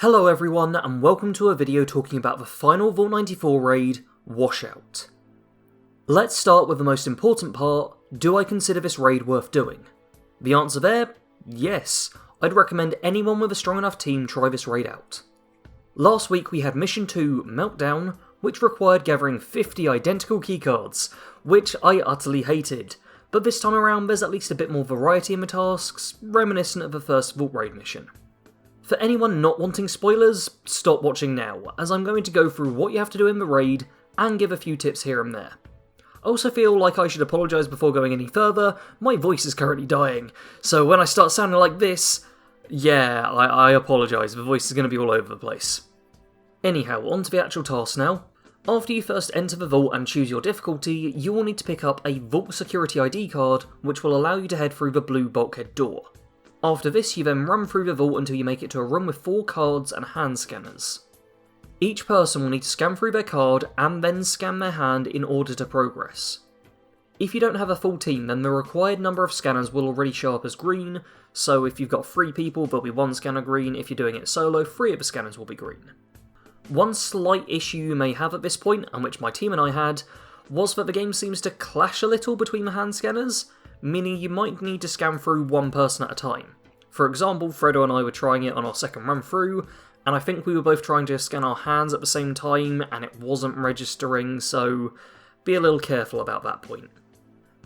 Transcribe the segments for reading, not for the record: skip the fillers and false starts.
Hello everyone, and welcome to a video talking about the final Vault 94 raid, Washout. Let's start with the most important part: do I consider this raid worth doing? The answer there? Yes. I'd recommend anyone with a strong enough team try this raid out. Last week we had Mission 2, Meltdown, which required gathering 50 identical keycards, which I utterly hated, but this time around there's at least a bit more variety in the tasks, reminiscent of the first Vault raid mission. For anyone not wanting spoilers, stop watching now, as I'm going to go through what you have to do in the raid, and give a few tips here and there. I also feel like I should apologise before going any further. My voice is currently dying, so when I start sounding like this, yeah, I apologise, the voice is going to be all over the place. Anyhow, on to the actual task now. After you first enter the vault and choose your difficulty, you will need to pick up a Vault Security ID card, which will allow you to head through the blue bulkhead door. After this, you then run through the vault until you make it to a room with 4 cards and hand scanners. Each person will need to scan through their card and then scan their hand in order to progress. If you don't have a full team, then the required number of scanners will already show up as green, so if you've got 3 people, there'll be 1 scanner green. If you're doing it solo, 3 of the scanners will be green. One slight issue you may have at this point, and which my team and I had, was that the game seems to clash a little between the hand scanners, meaning you might need to scan through one person at a time. For example, Fredo and I were trying it on our second run through, and I think we were both trying to scan our hands at the same time, and it wasn't registering, so be a little careful about that point.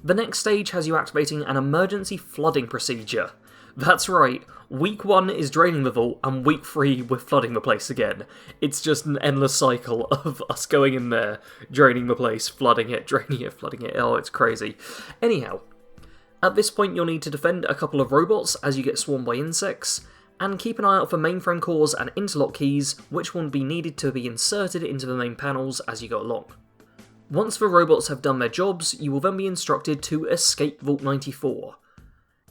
The next stage has you activating an emergency flooding procedure. That's right, week 1 is draining the vault, and week 3 we're flooding the place again. It's just an endless cycle of us going in there, draining the place, flooding it, draining it, flooding it. Oh, it's crazy. Anyhow, at this point you'll need to defend a couple of robots as you get swarmed by insects, and keep an eye out for mainframe cores and interlock keys, which will be needed to be inserted into the main panels as you go along. Once the robots have done their jobs, you will then be instructed to escape Vault 94.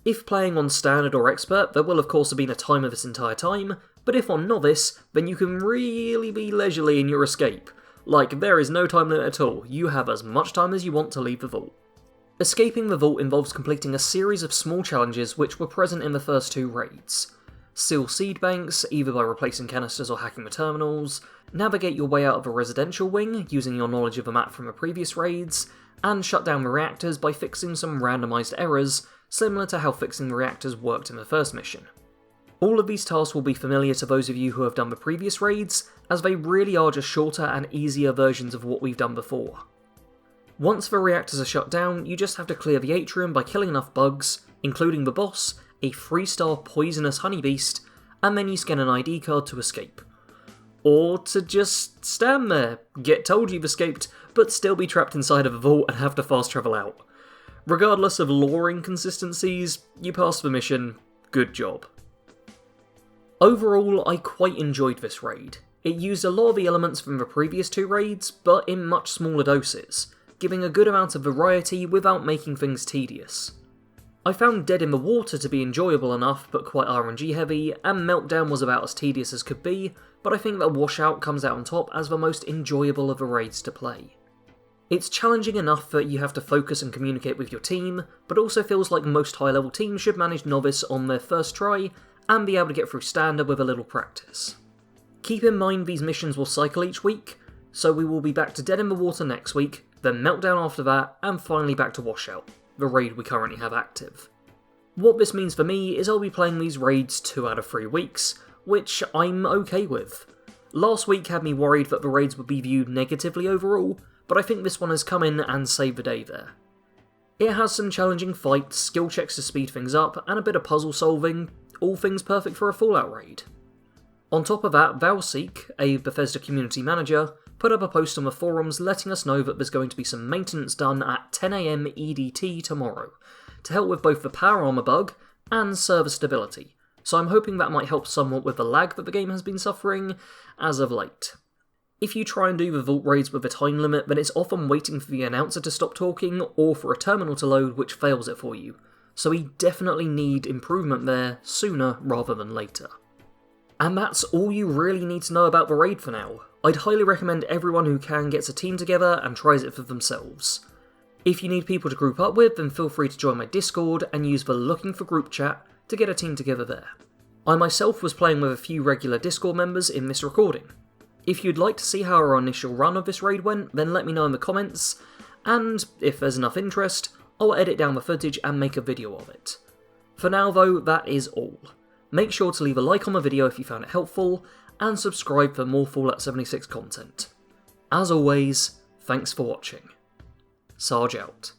If playing on Standard or Expert, there will of course have been a timer this entire time, but if on Novice, then you can really be leisurely in your escape. Like, there is no time limit at all, you have as much time as you want to leave the vault. Escaping the vault involves completing a series of small challenges which were present in the first 2 raids. Seal seed banks, either by replacing canisters or hacking the terminals, navigate your way out of a residential wing using your knowledge of the map from the previous raids, and shut down the reactors by fixing some randomised errors, similar to how fixing the reactors worked in the first mission. All of these tasks will be familiar to those of you who have done the previous raids, as they really are just shorter and easier versions of what we've done before. Once the reactors are shut down, you just have to clear the atrium by killing enough bugs, including the boss, a 3-star poisonous honey beast, and then you scan an ID card to escape. Or to just stand there, get told you've escaped, but still be trapped inside of a vault and have to fast travel out. Regardless of lore inconsistencies, you passed the mission, good job. Overall, I quite enjoyed this raid. It used a lot of the elements from the previous 2 raids, but in much smaller doses, giving a good amount of variety without making things tedious. I found Dead in the Water to be enjoyable enough, but quite RNG heavy, and Meltdown was about as tedious as could be, but I think that Washout comes out on top as the most enjoyable of the raids to play. It's challenging enough that you have to focus and communicate with your team, but also feels like most high level teams should manage Novice on their first try, and be able to get through Standard with a little practice. Keep in mind these missions will cycle each week, so we will be back to Dead in the Water next week, then Meltdown after that, and finally back to Washout, the raid we currently have active. What this means for me is I'll be playing these raids 2 out of 3 weeks, which I'm okay with. Last week had me worried that the raids would be viewed negatively overall, but I think this one has come in and saved the day there. It has some challenging fights, skill checks to speed things up, and a bit of puzzle solving, all things perfect for a Fallout raid. On top of that, Valseek, a Bethesda community manager, put up a post on the forums letting us know that there's going to be some maintenance done at 10 AM EDT tomorrow, to help with both the power armor bug and server stability, so I'm hoping that might help somewhat with the lag that the game has been suffering as of late. If you try and do the vault raids with a time limit, then it's often waiting for the announcer to stop talking or for a terminal to load which fails it for you, so we definitely need improvement there sooner rather than later. And that's all you really need to know about the raid for now. I'd highly recommend everyone who can gets a team together and tries it for themselves. If you need people to group up with, then feel free to join my Discord and use the Looking for Group chat to get a team together there. I myself was playing with a few regular Discord members in this recording. If you'd like to see how our initial run of this raid went, then let me know in the comments, and if there's enough interest, I'll edit down the footage and make a video of it. For now though, that is all. Make sure to leave a like on the video if you found it helpful, and subscribe for more Fallout 76 content. As always, thanks for watching. Sarge out.